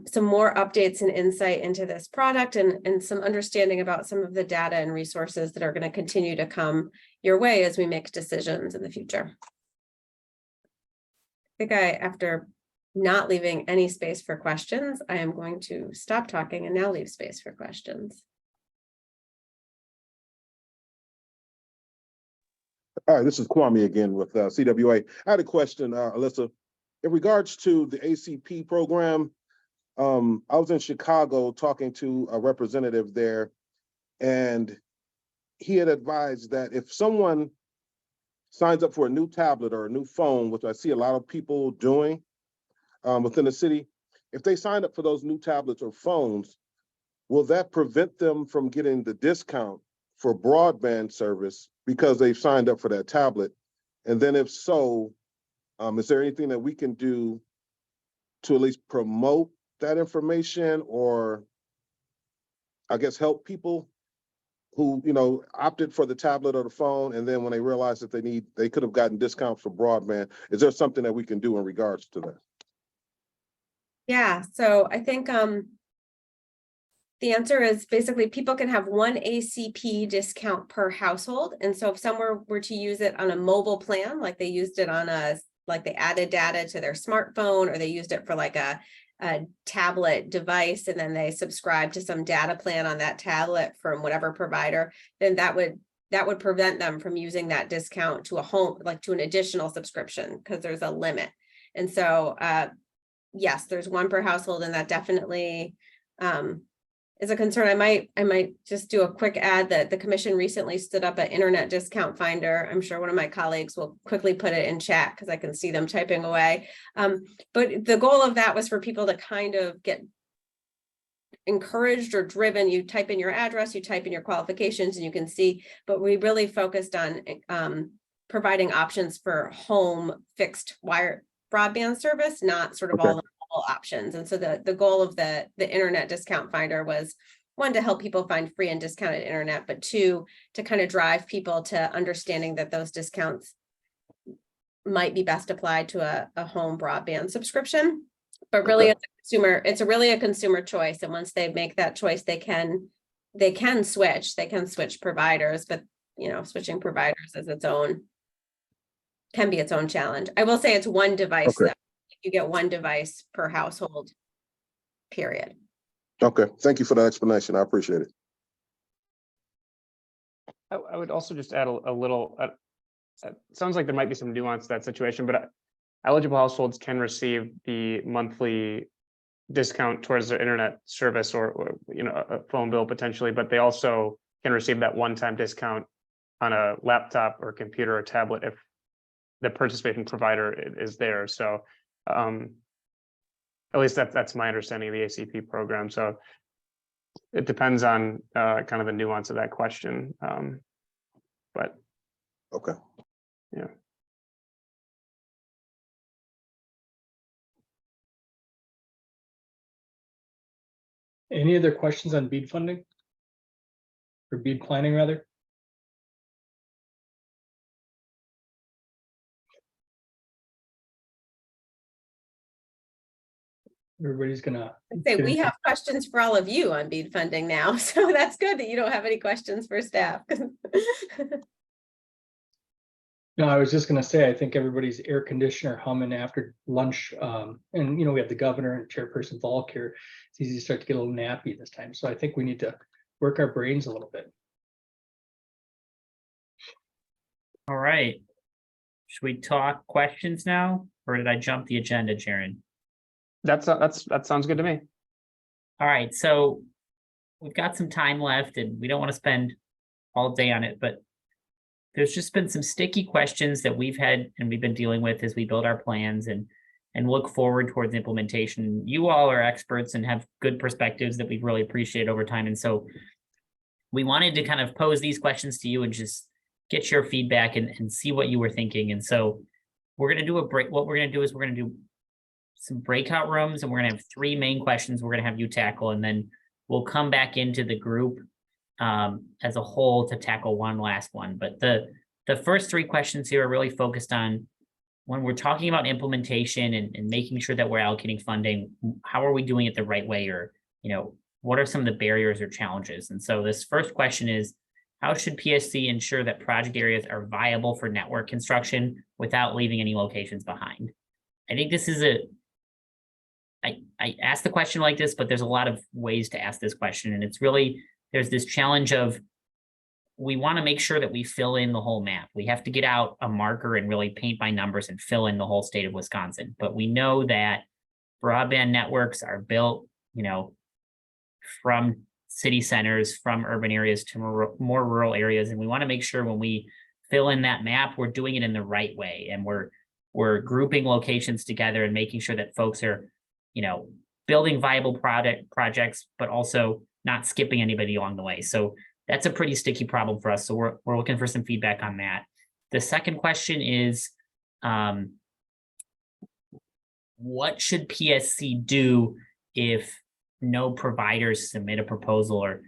some more updates and insight into this product and some understanding about some of the data and resources that are going to continue to come your way as we make decisions in the future. I think after not leaving any space for questions, I am going to stop talking and now leave space for questions. All right, this is Kwame again with CWA. I had a question, Alyssa. In regards to the ACP program, I was in Chicago talking to a representative there, and he had advised that if someone signs up for a new tablet or a new phone, which I see a lot of people doing within the city, if they sign up for those new tablets or phones, will that prevent them from getting the discount for broadband service because they've signed up for that tablet? And then if so, is there anything that we can do to at least promote that information, or I guess help people who, you know, opted for the tablet or the phone, and then when they realize that they could have gotten discounts for broadband? Is there something that we can do in regards to that? Yeah, so I think the answer is basically people can have one ACP discount per household. And so if someone were to use it on a mobile plan, like they used it on like they added data to their smartphone, or they used it for like a tablet device, and then they subscribe to some data plan on that tablet from whatever provider, then that would prevent them from using that discount to a home, like to an additional subscription, because there's a limit. And so yes, there's one per household, and that definitely is a concern. I might just do a quick add that the commission recently stood up an internet discount finder. I'm sure one of my colleagues will quickly put it in chat because I can see them typing away. But the goal of that was for people to kind of get encouraged or driven. You type in your address, you type in your qualifications, and you can see, but we really focused on providing options for home fixed wire broadband service, not sort of all options. And so the goal of the internet discount finder was, one, to help people find free and discounted internet, but two, to kind of drive people to understanding that those discounts might be best applied to a home broadband subscription. But really, as a consumer, it's really a consumer choice. And once they make that choice, they can switch providers, but you know, switching providers is can be its own challenge. I will say it's one device though. You get one device per household, period. Okay, thank you for that explanation. I appreciate it. I would also just add a little, it sounds like there might be some nuance to that situation, but eligible households can receive the monthly discount towards their internet service or you know, a phone bill potentially, but they also can receive that one-time discount on a laptop or computer or tablet if the participating provider is there. So at least that's my understanding of the ACP program. So it depends on kind of the nuance of that question. But okay. Yeah. Any other questions on BEAD funding? Or BEAD planning rather? Everybody's gonna say we have questions for all of you on BEAD funding now, so that's good that you don't have any questions for staff. No, I was just gonna say, I think everybody's air conditioner humming after lunch. And you know, we have the governor and Chairperson Volk here. It's easy to start to get a little nappy this time. So I think we need to work our brains a little bit. All right. Should we talk questions now, or did I jump the agenda, Sharon? that sounds good to me. All right, so we've got some time left and we don't want to spend all day on it, but there's just been some sticky questions that we've had and we've been dealing with as we build our plans. And and look forward towards implementation. You all are experts and have good perspectives that we've really appreciated over time. And so we wanted to kind of pose these questions to you and just get your feedback and see what you were thinking. And so we're going to do a break. What we're going to do is we're going to do some breakout rooms, and we're going to have 3 main questions we're going to have you tackle, and then we'll come back into the group as a whole to tackle one last one. But the first 3 questions here are really focused on when we're talking about implementation and making sure that we're allocating funding, how are we doing it the right way? Or, what are some of the barriers or challenges? And so this first question is, how should PSC ensure that project areas are viable for network construction without leaving any locations behind? I think this is I asked the question like this, but there's a lot of ways to ask this question. And it's really, there's this challenge of, we want to make sure that we fill in the whole map. We have to get out a marker and really paint by numbers and fill in the whole state of Wisconsin. But we know that broadband networks are built, from city centers, from urban areas to more rural areas. And we want to make sure when we fill in that map, we're doing it in the right way. And we're grouping locations together and making sure that folks are, building viable projects, but also not skipping anybody along the way. So that's a pretty sticky problem for us. So we're looking for some feedback on that. The second question is, what should PSC do if no providers submit a proposal, or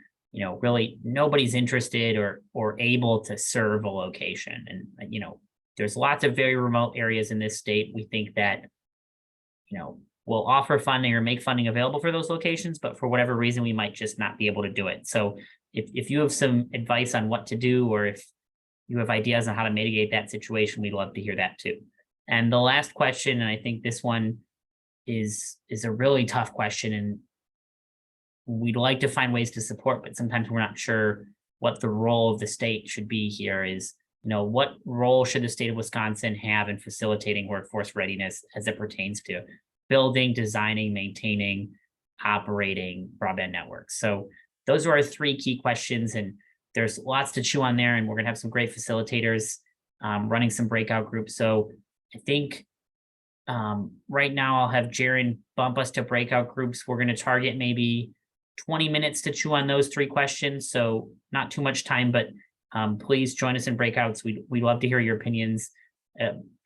really nobody's interested or able to serve a location? And there's lots of very remote areas in this state. We think that we'll offer funding or make funding available for those locations, but for whatever reason we might just not be able to do it. So if you have some advice on what to do, or if you have ideas on how to mitigate that situation, we'd love to hear that too. And the last question, and I think this one is a really tough question, and we'd like to find ways to support, but sometimes we're not sure what the role of the state should be here, is, what role should the state of Wisconsin have in facilitating workforce readiness as it pertains to building, designing, maintaining, operating broadband networks? So those are our 3 key questions, and there's lots to chew on there, and we're going to have some great facilitators running some breakout groups. So I think right now I'll have Jaron bump us to breakout groups. We're going to target maybe 20 minutes to chew on those 3 questions. So not too much time, but please join us in breakouts. We'd love to hear your opinions.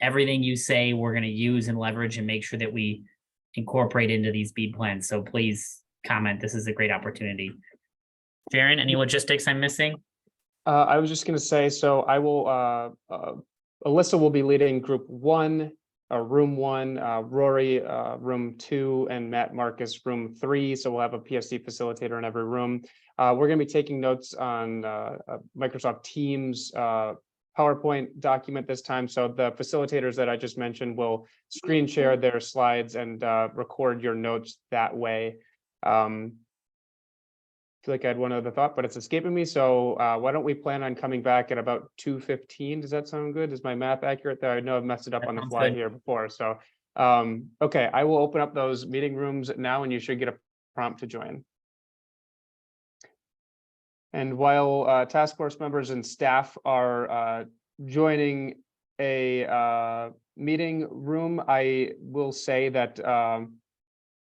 Everything you say, we're going to use and leverage and make sure that we incorporate into these BEAD plans. So please comment. This is a great opportunity. Jaron, any logistics I'm missing? I was just going to say, so I will, Alyssa will be leading group 1, room 1, Rory, room 2, and Matt Marcus, room 3. So we'll have a PSC facilitator in every room. We're going to be taking notes on Microsoft Teams PowerPoint document this time. So the facilitators that I just mentioned will screen share their slides and record your notes that way. I feel like I had one other thought, but it's escaping me. So why don't we plan on coming back at about 2:15? Does that sound good? Is my math accurate there? I know I've messed it up That on the sounds fly good. here before. So, okay, I will open up those meeting rooms now, and you should get a prompt to join. And while task force members and staff are joining a meeting room, I will say that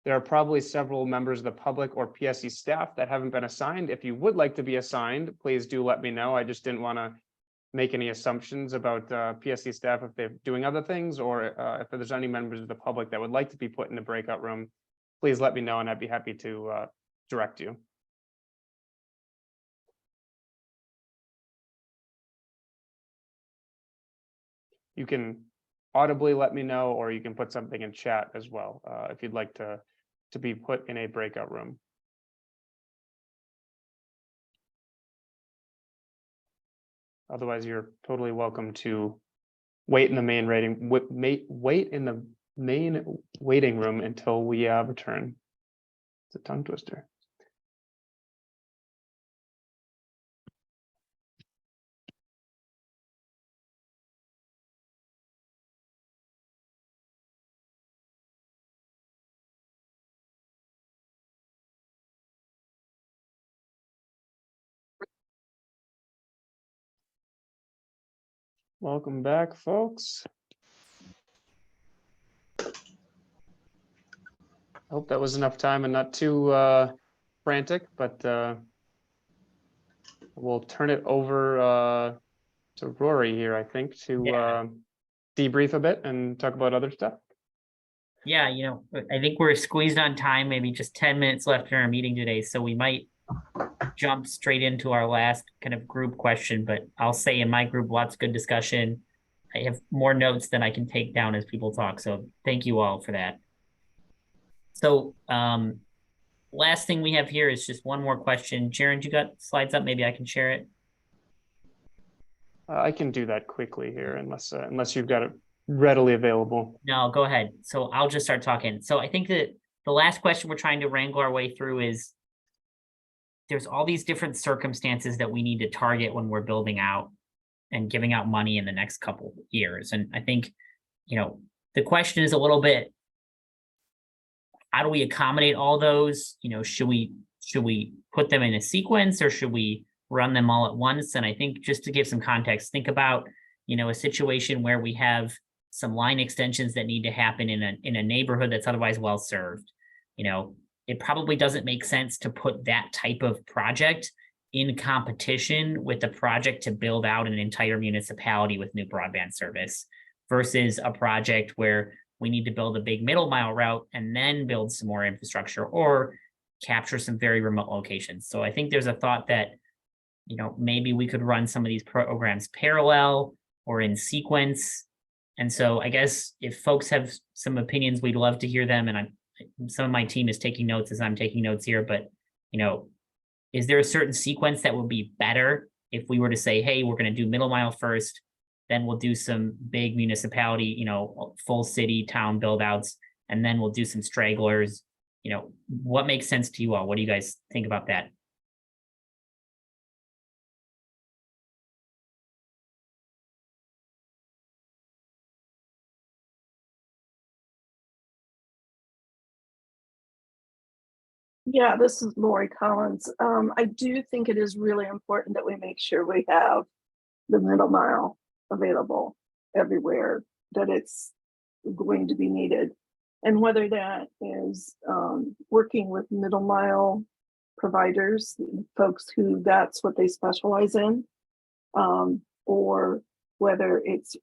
there are probably several members of the public or PSC staff that haven't been assigned. If you would like to be assigned, please do let me know. I just didn't want to make any assumptions about PSC staff if they're doing other things, or if there's any members of the public that would like to be put in a breakout room, please let me know and I'd be happy to direct you. You can audibly let me know, or you can put something in chat as well if you'd like to be put in a breakout room. Otherwise, you're totally welcome to wait in the main waiting room until we return. It's a tongue twister. Welcome back, folks. I hope that was enough time and not too frantic, but we'll turn it over to Rory here, I think, to Yeah. debrief a bit and talk about other stuff. Yeah, I think we're squeezed on time, maybe just 10 minutes left in our meeting today, so we might jump straight into our last kind of group question, but I'll say in my group, lots of good discussion. I have more notes than I can take down as people talk, so thank you all for that. So last thing we have here is just one more question. Jaron, you got slides up? Maybe I can share it. I can do that quickly here unless you've got it readily available. No, go ahead. So I'll just start talking. So I think that the last question we're trying to wrangle our way through is there's all these different circumstances that we need to target when we're building out and giving out money in the next couple of years. And I think, the question is a little bit, how do we accommodate all those? Should we put them in a sequence or should we run them all at once? And I think just to give some context, think about, a situation where we have some line extensions that need to happen in a neighborhood that's otherwise well served. It probably doesn't make sense to put that type of project in competition with the project to build out an entire municipality with new broadband service versus a project where we need to build a big middle mile route and then build some more infrastructure or capture some very remote locations. So I think there's a thought that, maybe we could run some of these programs parallel or in sequence. And so I guess if folks have some opinions, we'd love to hear them. And some of my team is taking notes as I'm taking notes here, but, is there a certain sequence that would be better if we were to say, hey, we're going to do middle mile first, then we'll do some big municipality, full city town build outs, and then we'll do some stragglers. What makes sense to you all? What do you guys think about that? Yeah, this is Lori Collins. I do think it is really important that we make sure we have the middle mile available everywhere that it's going to be needed. And whether that is working with middle mile providers, folks who that's what they specialize in, or whether it's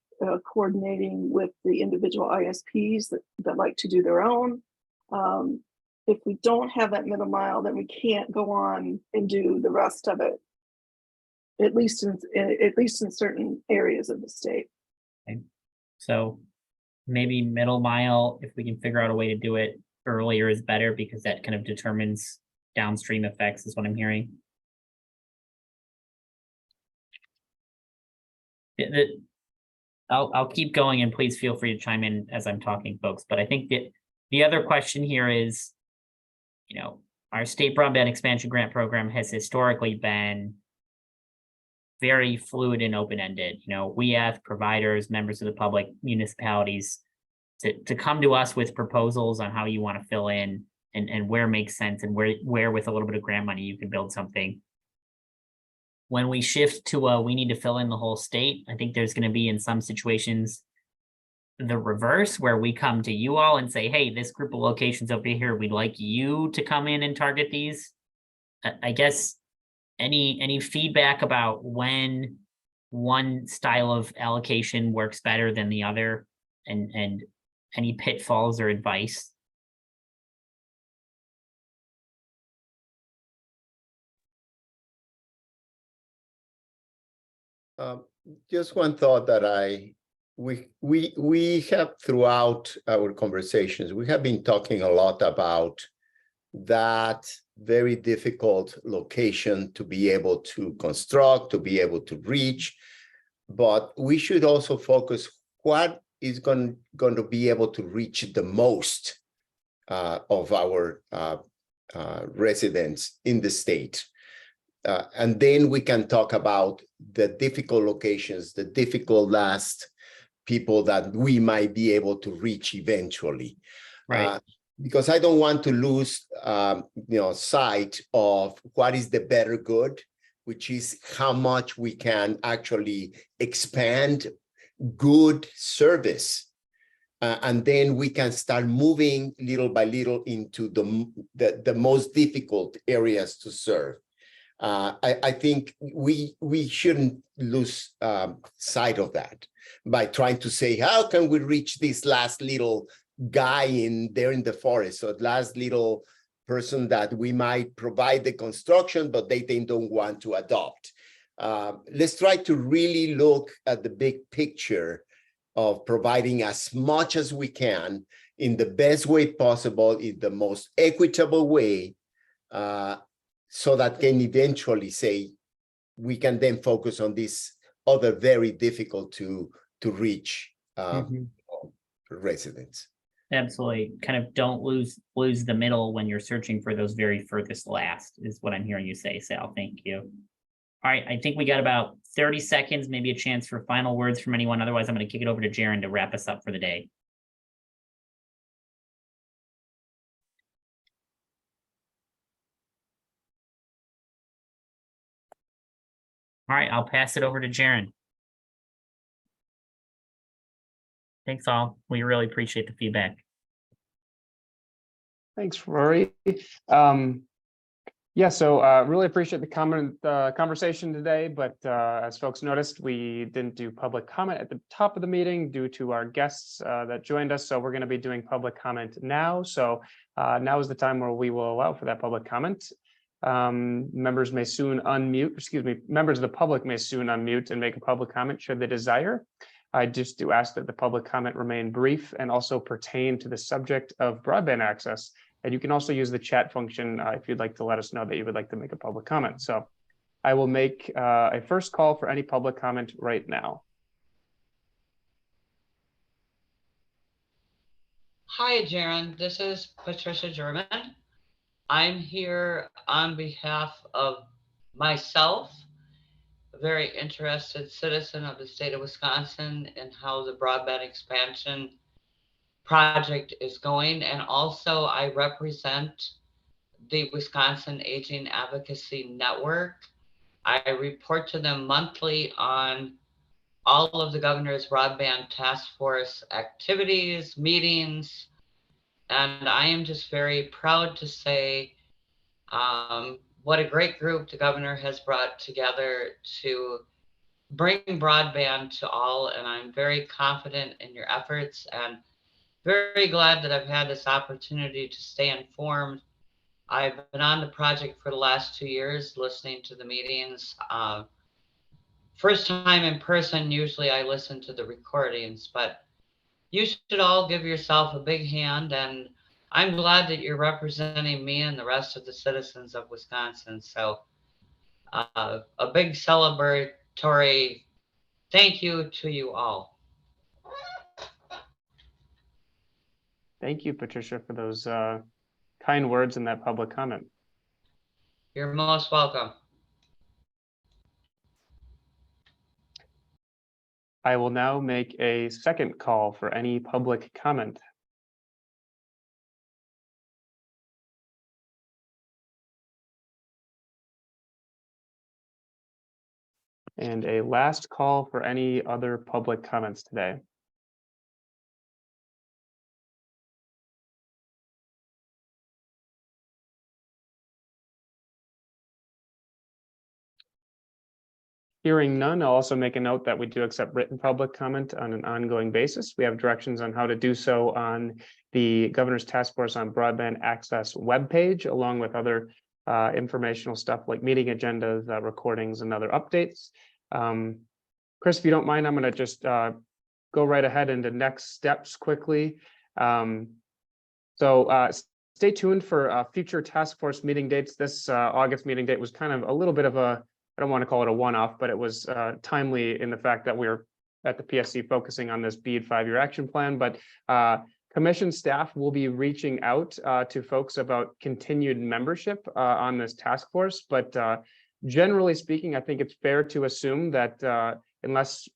coordinating with the individual ISPs that like to do their own. If we don't have that middle mile, then we can't go on and do the rest of it, at least in certain areas of the state. Okay. So maybe middle mile, if we can figure out a way to do it earlier is better because that kind of determines downstream effects is what I'm hearing. I'll keep going and please feel free to chime in as I'm talking, folks. But I think that the other question here is, our state broadband expansion grant program has historically been very fluid and open-ended. We ask providers, members of the public, municipalities to come to us with proposals on how you want to fill in and where makes sense and where with a little bit of grant money you can build something. When we shift to we need to fill in the whole state, I think there's going to be in some situations the reverse where we come to you all and say, hey, this group of locations over here, we'd like you to come in and target these. I guess any feedback about when one style of allocation works better than the other and any pitfalls or advice? Just one thought that we have throughout our conversations, we have been talking a lot about that very difficult location to be able to construct, to be able to reach, but we should also focus what is going to be able to reach the most of our residents in the state. And then we can talk about the difficult locations, the difficult last people that we might be able to reach eventually. Right. Because I don't want to lose sight of what is the better good, which is how much we can actually expand good service and then we can start moving little by little into the most difficult areas to serve. I think we shouldn't lose sight of that by trying to say, how can we reach this last little guy in there in the forest, or last little person that we might provide the construction, but they don't want to adopt. Let's try to really look at the big picture of providing as much as we can in the best way possible, in the most equitable way, so that can eventually say, we can then focus on this other very difficult to reach residents. Absolutely. Kind of don't lose the middle when you're searching for those very furthest last, is what I'm hearing you say, Sal. Thank you. All right, I think we got about 30 seconds, maybe a chance for final words from anyone. Otherwise, I'm going to kick it over to Jaron to wrap us up for the day. All right, I'll pass it over to Jaron. Thanks all. We really appreciate the feedback. Thanks, Rory. Yeah, so really appreciate the conversation today, but as folks noticed, we didn't do public comment at the top of the meeting due to our guests that joined us. So we're going to be doing public comment now. So now is the time where we will allow for that public comment. Members may soon unmute, members of the public may soon unmute and make a public comment should they desire. I just do ask that the public comment remain brief and also pertain to the subject of broadband access. And you can also use the chat function if you'd like to let us know that you would like to make a public comment. So I will make a first call for any public comment right now. Hi, Jaron. This is Patricia German. I'm here on behalf of myself, a very interested citizen of the state of Wisconsin, and how the broadband expansion project is going. And also I represent the Wisconsin Aging Advocacy Network. I report to them monthly on all of the governor's broadband task force activities, meetings, and I am just very proud to say what a great group the governor has brought together to bring broadband to all, and I'm very confident in your efforts and very glad that I've had this opportunity to stay informed. I've been on the project for the last 2 years, listening to the meetings. First time in person, usually I listen to the recordings, but you should all give yourself a big hand, and I'm glad that you're representing me and the rest of the citizens of Wisconsin. So a big celebratory thank you to you all. Thank you, Patricia, for those kind words in that public comment. You're most welcome. I will now make a second call for any public comment. And a last call for any other public comments today. Hearing none, I'll also make a note that we do accept written public comment on an ongoing basis. We have directions on how to do so on the Governor's Task Force on Broadband Access webpage, along with other informational stuff like meeting agendas, recordings, and other updates. Chris, if you don't mind, I'm going to just go right ahead into next steps quickly. So stay tuned for future task force meeting dates. This August meeting date was kind of a little bit of a, I don't want to call it a one-off, but it was timely in the fact that we're at the PSC focusing on this BEAD 5-year action plan. But commission staff will be reaching out to folks about continued membership on this task force. But generally speaking, I think it's fair to assume that unless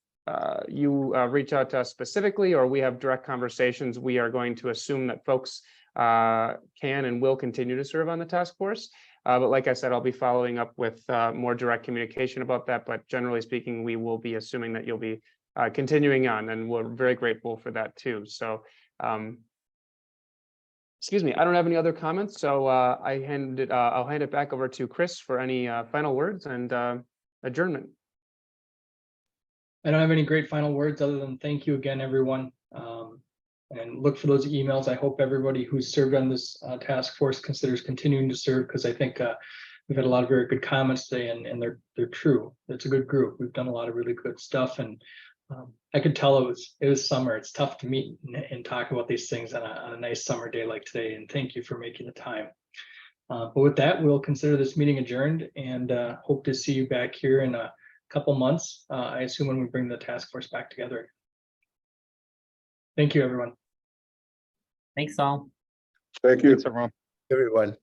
you reach out to us specifically or we have direct conversations, we are going to assume that folks can and will continue to serve on the task force. But like I said, I'll be following up with more direct communication about that. But generally speaking, we will be assuming that you'll be continuing on, and we're very grateful for that too. So, excuse me, I don't have any other comments, so I'll hand it back over to Chris for any final words and adjournment. I don't have any great final words other than thank you again, everyone. And look for those emails. I hope everybody who's served on this task force considers continuing to serve, because I think we've had a lot of very good comments today, and they're true. It's a good group. We've done a lot of really good stuff, and I could tell it was summer. It's tough to meet and talk about these things on a nice summer day like today. And thank you for making the time. But with that, we'll consider this meeting adjourned, and hope to see you back here in a couple months. I assume when we bring the task force back together. Thank you, everyone. Thanks all. Thank you. Thanks, everyone. Everyone.